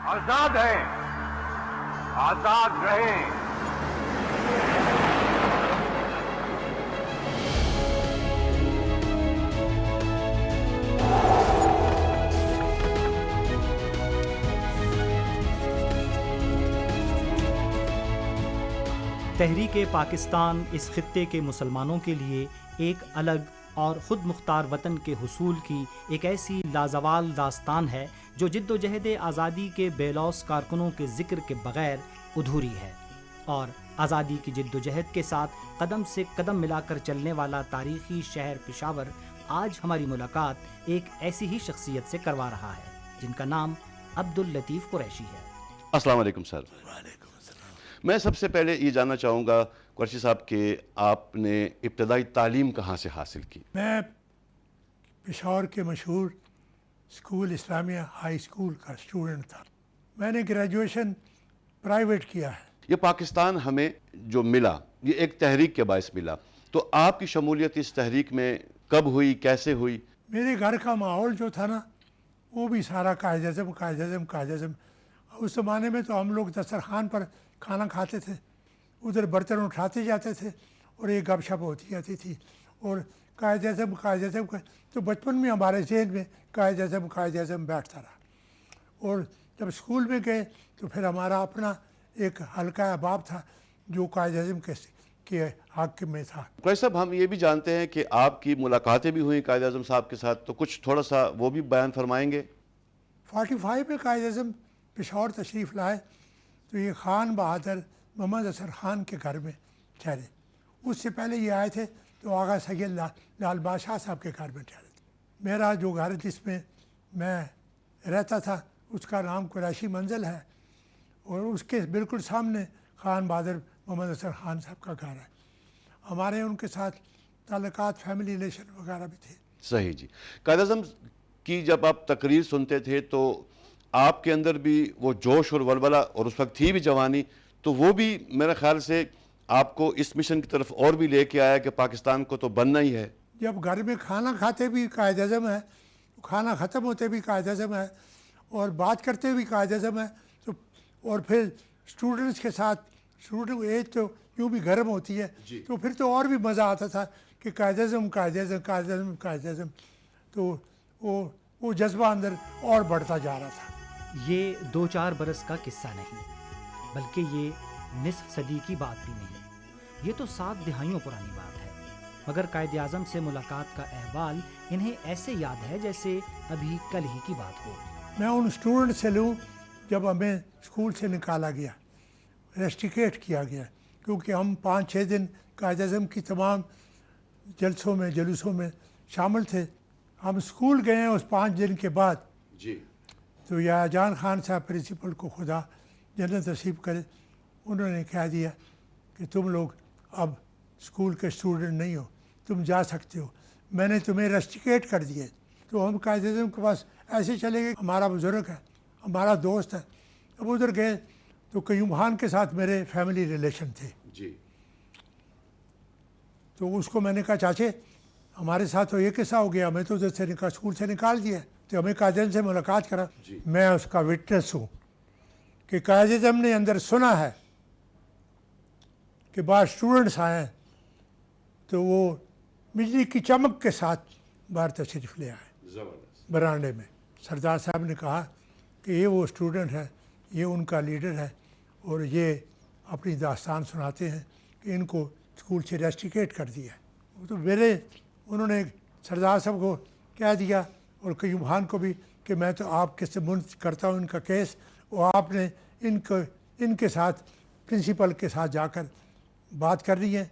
آزاد ہیں، آزاد رہیں۔ تحریک پاکستان اس خطے کے مسلمانوں کے لیے ایک الگ اور خود مختار وطن کے حصول کی ایک ایسی لازوال داستان ہے جو جد و جہد آزادی کے بے لوث کارکنوں کے ذکر کے بغیر ادھوری ہے، اور آزادی کی جد و جہد کے ساتھ قدم سے قدم ملا کر چلنے والا تاریخی شہر پشاور آج ہماری ملاقات ایک ایسی ہی شخصیت سے کروا رہا ہے جن کا نام عبداللطیف قریشی ہے۔ السلام علیکم سر۔ میں سب سے پہلے یہ جاننا چاہوں گا قریشی صاحب کہ آپ نے ابتدائی تعلیم کہاں سے حاصل کی؟ میں پشاور کے مشہور اسکول اسلامیہ ہائی اسکول کا اسٹوڈنٹ تھا۔ میں نے گریجویشن پرائیویٹ کیا ہے۔ یہ پاکستان ہمیں جو ملا یہ ایک تحریک کے باعث ملا، تو آپ کی شمولیت اس تحریک میں کب ہوئی، کیسے ہوئی؟ میرے گھر کا ماحول جو تھا نا وہ بھی سارا قائد اعظم۔ اس زمانے میں تو ہم لوگ دسترخوان پر کھانا کھاتے تھے، ادھر برتن اٹھاتے جاتے تھے اور ایک گپ شپ ہوتی جاتی تھی، اور قائد اعظم تو بچپن میں ہمارے ذہن میں قائد اعظم بیٹھتا رہا۔ اور جب اسکول میں گئے تو پھر ہمارا اپنا ایک حلقہ احباب تھا جو قائد اعظم کے حق میں تھا۔ قریشی صاحب ہم یہ بھی جانتے ہیں کہ آپ کی ملاقاتیں بھی ہوئیں قائد اعظم صاحب کے ساتھ، تو کچھ تھوڑا سا وہ بھی بیان فرمائیں گے؟ 45 میں قائد اعظم پشاور تشریف لائے تو یہ خان بہادر محمد اظہر خان کے گھر میں ٹھہرے۔ اس سے پہلے یہ آئے تھے تو آغا سید لال بادشاہ صاحب کے گھر میں ٹھہرے تھے۔ میرا جو گھر جس میں میں رہتا تھا اس کا نام قریشی منزل ہے، اور اس کے بالکل سامنے خان بہادر محمد اظہر خان صاحب کا گھر ہے۔ ہمارے ان کے ساتھ تعلقات فیملی ریلیشن وغیرہ بھی تھے۔ صحیح جی۔ قائد اعظم کی جب آپ تقریر سنتے تھے تو آپ کے اندر بھی وہ جوش اور ولولہ، اور اس وقت تھی بھی جوانی، تو وہ بھی میرے خیال سے آپ کو اس مشن کی طرف اور بھی لے کے آیا کہ پاکستان کو تو بننا ہی ہے۔ جب گھر میں کھانا کھاتے بھی قائد اعظم ہے، کھانا ختم ہوتے بھی قائد اعظم ہے، اور بات کرتے بھی قائد اعظم ہے، تو اور پھر اسٹوڈنٹس کے ساتھ اسٹوڈنٹ ایج تو یوں بھی گرم ہوتی ہے تو پھر تو اور بھی مزہ آتا تھا کہ قائد اعظم، تو وہ جذبہ اندر اور بڑھتا جا رہا تھا۔ یہ 2-4 برس کا قصہ نہیں، بلکہ یہ نصف صدی کی بات بھی نہیں، یہ تو 7 دہائیوں پرانی بات ہے، مگر قائد اعظم سے ملاقات کا احوال انہیں ایسے یاد ہے جیسے ابھی کل ہی کی بات ہو۔ میں ان اسٹوڈنٹ سے لوں جب ہمیں اسکول سے نکالا گیا، ریسٹیکیٹ کیا گیا، کیونکہ ہم 5-6 دن قائد اعظم کی تمام جلوسوں میں شامل تھے۔ ہم اسکول گئے ہیں اس 5 دن کے بعد جی۔ تو یا جان خان صاحب پرنسپل کو خدا جنت نصیب کرے، انہوں نے کہہ دیا کہ تم لوگ اب اسکول کے اسٹوڈنٹ نہیں ہو، تم جا سکتے ہو، میں نے تمہیں ریسٹیکیٹ کر دیے۔ تو ہم قائد اعظم کے پاس ایسے چلے گئے، ہمارا بزرگ ہے، ہمارا دوست ہے۔ اب ادھر گئے تو قیوم خان کے ساتھ میرے فیملی ریلیشن تھے، جی۔ تو اس کو میں نے کہا چاچے ہمارے ساتھ تو یہ قصہ ہو گیا، ہمیں تو ادھر سے اسکول سے نکال دیا، تو ہمیں قائد اعظم سے ملاقات کرا۔ میں اس کا وٹنس ہوں کہ قائد اعظم نے اندر سنا ہے کہ بعض اسٹوڈنٹس آئے ہیں تو وہ بجلی کی چمک کے ساتھ باہر تشریف لے آئے برانڈے میں۔ سردار صاحب نے کہا کہ یہ وہ اسٹوڈنٹ ہے، یہ ان کا لیڈر ہے، اور یہ اپنی داستان سناتے ہیں کہ ان کو اسکول سے ریسٹیکیٹ کر دیا ہے۔ تو انہوں نے سردار صاحب کو کہہ دیا اور قیوم خان کو بھی کہ میں تو آپ کے سے منتظر کرتا ہوں ان کا کیس، اور آپ نے ان کے ساتھ پرنسپل کے ساتھ جا کر بات کرنی ہے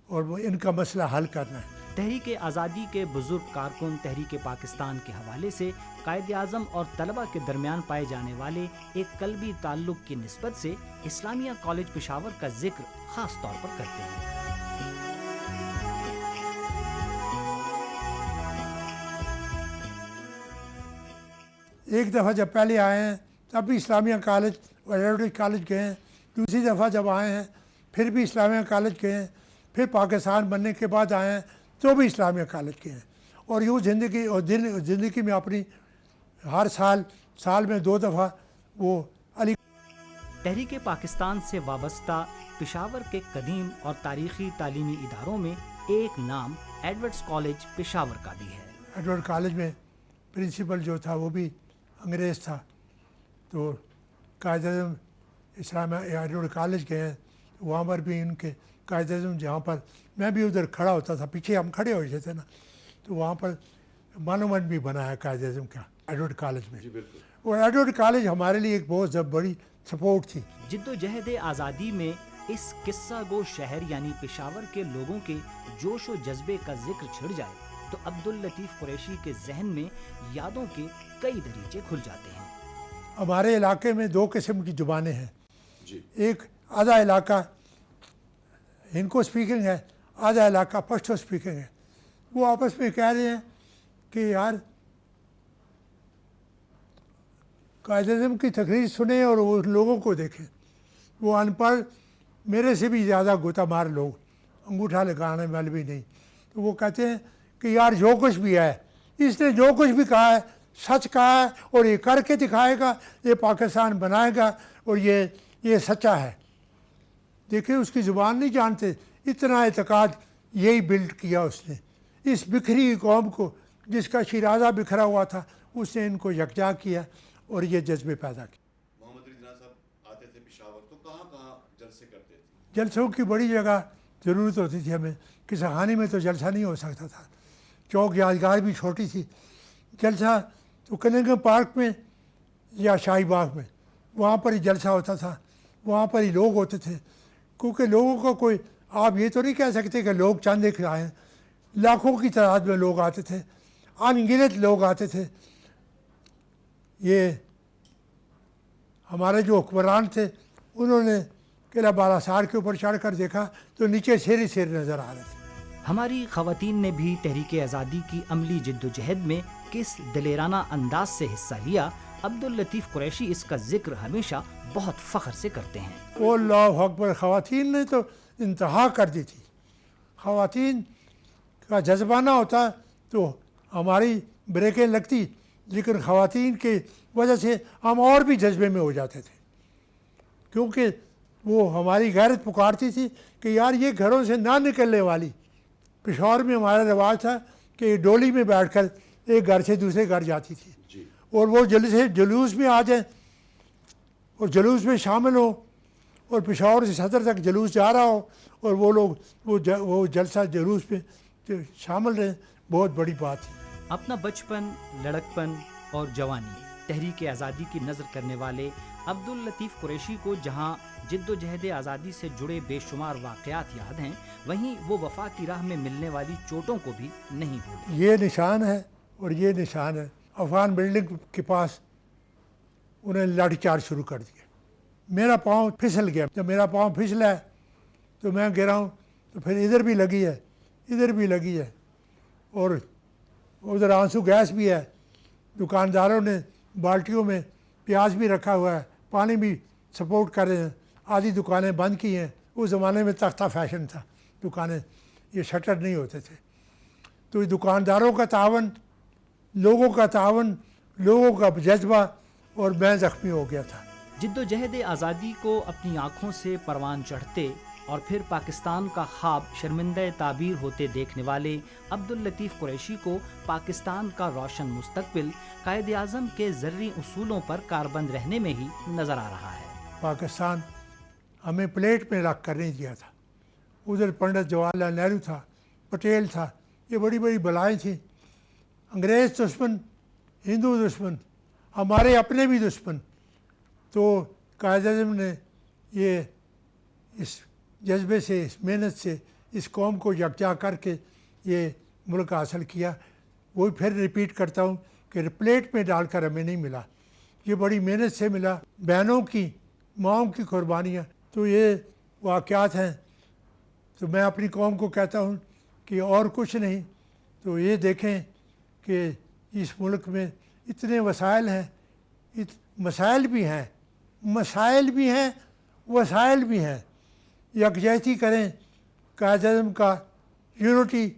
اور وہ ان کا مسئلہ حل کرنا ہے۔ تحریک آزادی کے بزرگ کارکن تحریک پاکستان کے حوالے سے قائد اعظم اور طلبہ کے درمیان پائے جانے والے ایک قلبی تعلق کی نسبت سے اسلامیہ کالج پشاور کا ذکر خاص طور پر کرتے ہیں۔ ایک دفعہ جب پہلے آئے ہیں تب بھی اسلامیہ کالج اور ایڈورٹیج کالج گئے ہیں، دوسری دفعہ جب آئے ہیں پھر بھی اسلامیہ کالج گئے ہیں، پھر پاکستان بننے کے بعد آئے ہیں تو بھی اسلامیہ کالج گئے ہیں، اور یوں زندگی میں اپنی ہر سال میں 2 دفعہ وہ علی تحریک پاکستان سے وابستہ پشاور کے قدیم اور تاریخی تعلیمی اداروں میں ایک نام ایڈورڈز کالج پشاور کا بھی ہے۔ ایڈورڈ کالج میں پرنسپل جو تھا وہ بھی انگریز تھا، تو قائد اعظم اسلامیہ ایڈورڈ کالج گئے ہیں، وہاں پر بھی ان کے قائد اعظم جہاں پر میں بھی ادھر کھڑا ہوتا تھا، پیچھے ہم کھڑے ہوئے تھے نا، تو وہاں پر مانومنٹ بھی بنا ہے قائد اعظم کا ایڈورڈ کالج میں۔ اور ایڈورڈ کالج ہمارے لیے ایک بہت بڑی سپورٹ تھی۔ جد و جہد آزادی میں اس قصہ گو شہر یعنی پشاور کے لوگوں کے جوش و جذبے کا ذکر چھڑ جائے تو عبداللطیف قریشی کے ذہن میں یادوں کے کئی دریچے کھل جاتے ہیں۔ ہمارے علاقے میں دو قسم کی زبانیں ہیں، ایک آدھا علاقہ ہندکو اسپیکنگ ہے، آدھا علاقہ پشتو اسپیکنگ ہے۔ وہ آپس میں کہہ رہے ہیں کہ یار قائد اعظم کی تقریر سنیں اور وہ لوگوں کو دیکھیں، وہ ان پڑھ میرے سے بھی زیادہ گوتہ مار لوگ، انگوٹھا لگانے والے بھی نہیں، تو وہ کہتے ہیں کہ یار جو کچھ بھی ہے اس نے جو کچھ بھی کہا ہے سچ کہا ہے، اور یہ کر کے دکھائے گا، یہ پاکستان بنائے گا، اور یہ سچا ہے۔ دیکھیں اس کی زبان نہیں جانتے، اتنا اعتقاد یہی بلڈ کیا اس نے، اس بکھری قوم کو جس کا شیرازہ بکھرا ہوا تھا اس نے ان کو یکجا کیا اور یہ جذبے پیدا کیے۔ محمد علی جناح صاحب آتے تھے پشاور تو کہاں کہاں جلسے کرتے تھے؟ جلسوں کی بڑی جگہ ضرورت ہوتی تھی ہمیں، قصہ خانی میں تو جلسہ نہیں ہو سکتا تھا، چوک یادگار بھی چھوٹی تھی، جلسہ تو کننگھم پارک میں یا شاہی باغ میں، وہاں پر ہی جلسہ ہوتا تھا، وہاں پر ہی لوگ ہوتے تھے، کیونکہ لوگوں کو کوئی آپ یہ تو نہیں کہہ سکتے کہ لوگ چند ایک آئے ہیں، لاکھوں کی تعداد میں لوگ آتے تھے، ان گنت لوگ آتے تھے۔ یہ ہمارے جو حکمران تھے انہوں نے قلعہ بالا سار کے اوپر چڑھ کر دیکھا تو نیچے سیر ہی سیر نظر آ رہے تھے۔ ہماری خواتین نے بھی تحریک آزادی کی عملی جد و جہد میں کس دلیرانہ انداز سے حصہ لیا، عبداللطیف قریشی اس کا ذکر ہمیشہ بہت فخر سے کرتے ہیں۔ او اللہ اکبر، خواتین نے تو انتہا کر دی تھی، خواتین کا جذبہ نہ ہوتا تو ہماری بریکیں لگتی، لیکن خواتین کی وجہ سے ہم اور بھی جذبے میں ہو جاتے تھے، کیونکہ وہ ہماری غیرت پکارتی تھی کہ یار یہ گھروں سے نہ نکلنے والی۔ پشاور میں ہمارا رواج تھا کہ ڈولی میں بیٹھ کر ایک گھر سے دوسرے گھر جاتی تھی، اور وہ جلوس میں آ جائیں اور جلوس میں شامل ہو، اور پشاور سے صدر تک جلوس جا رہا ہو اور وہ لوگ وہ جلسہ جلوس پہ شامل رہیں، بہت بڑی بات تھی۔ اپنا بچپن، لڑکپن اور جوانی تحریک آزادی کی نظر کرنے والے عبداللطیف قریشی کو جہاں جد و جہد آزادی سے جڑے بے شمار واقعات یاد ہیں، وہیں وہ وفا کی راہ میں ملنے والی چوٹوں کو بھی نہیں بھولے۔ یہ نشان ہے اور یہ نشان ہے، افغان بلڈنگ کے پاس انہیں لاٹھی چارج شروع کر دیا، میرا پاؤں پھسل گیا، جب میرا پاؤں پھسلا ہے تو میں گرا ہوں، تو پھر ادھر بھی لگی ہے، ادھر بھی لگی ہے، اور ادھر آنسو گیس بھی ہے، دکانداروں نے بالٹیوں میں پیاز بھی رکھا ہوا ہے، پانی بھی سپورٹ کر رہے ہیں، آدھی دکانیں بند کی ہیں، اس زمانے میں تختہ فیشن تھا، دکانیں یہ شٹر نہیں ہوتے تھے، تو یہ دکانداروں کا تعاون، لوگوں کا تعاون، لوگوں کا جذبہ، اور میں زخمی ہو گیا تھا۔ جد و جہد آزادی کو اپنی آنکھوں سے پروان چڑھتے اور پھر پاکستان کا خواب شرمندہ تعبیر ہوتے دیکھنے والے عبداللطیف قریشی کو پاکستان کا روشن مستقبل قائد اعظم کے زرعی اصولوں پر کاربند رہنے میں ہی نظر آ رہا ہے۔ پاکستان ہمیں پلیٹ میں رکھ کر نہیں دیا تھا، ادھر پنڈت جواہر لال نہرو تھا، پٹیل تھا، یہ بڑی بڑی بلائیں تھیں، انگریز دشمن، ہندو دشمن، ہمارے اپنے بھی دشمن، تو قائد اعظم نے یہ اس جذبے سے، اس محنت سے اس قوم کو یکجا کر کے یہ ملک حاصل کیا۔ وہ پھر ریپیٹ کرتا ہوں کہ پلیٹ میں ڈال کر ہمیں نہیں ملا، یہ بڑی محنت سے ملا، بہنوں کی، ماؤں کی قربانیاں، تو یہ واقعات ہیں۔ تو میں اپنی قوم کو کہتا ہوں کہ اور کچھ نہیں، تو یہ دیکھیں کہ اس ملک میں اتنے وسائل ہیں، مسائل بھی ہیں، مسائل بھی ہیں، وسائل بھی ہیں، یکجہتی کریں، قائد اعظم کا یونٹی،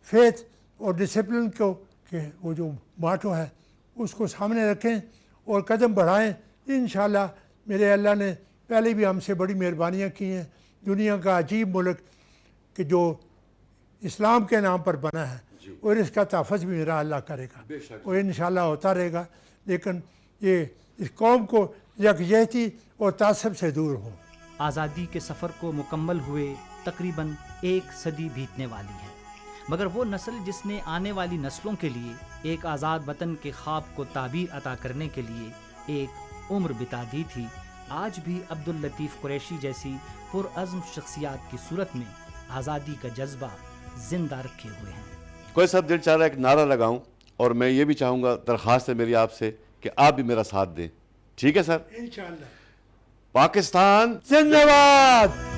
فیتھ اور ڈسپلن کو، کہ وہ جو ماٹو ہے اس کو سامنے رکھیں اور قدم بڑھائیں، انشاءاللہ میرے اللہ نے پہلے بھی ہم سے بڑی مہربانیاں کی ہیں. دنیا کا عجیب ملک کہ جو اسلام کے نام پر بنا ہے اور اس کا تحفظ بھی میرا اللہ کرے گا اور انشاءاللہ ہوتا رہے گا. لیکن یہ اس قوم کو یکجہتی اور تعصب سے دور ہو. آزادی کے سفر کو مکمل ہوئے تقریباً 1 صدی بیتنے والی ہے، مگر وہ نسل جس نے آنے والی نسلوں کے لیے ایک آزاد وطن کے خواب کو تعبیر عطا کرنے کے لیے ایک عمر بتا دی تھی، آج بھی عبداللطیف قریشی جیسی پرعزم شخصیات کی صورت میں آزادی کا جذبہ زندہ رکھے ہوئے ہیں. کوئی صاحب دل چاہ رہا ہے ایک نعرہ لگاؤں، اور میں یہ بھی چاہوں گا، درخواست ہے میری آپ سے کہ آپ بھی میرا ساتھ دیں. ٹھیک ہے سر؟ انشاءاللہ. پاکستان زندہ باد.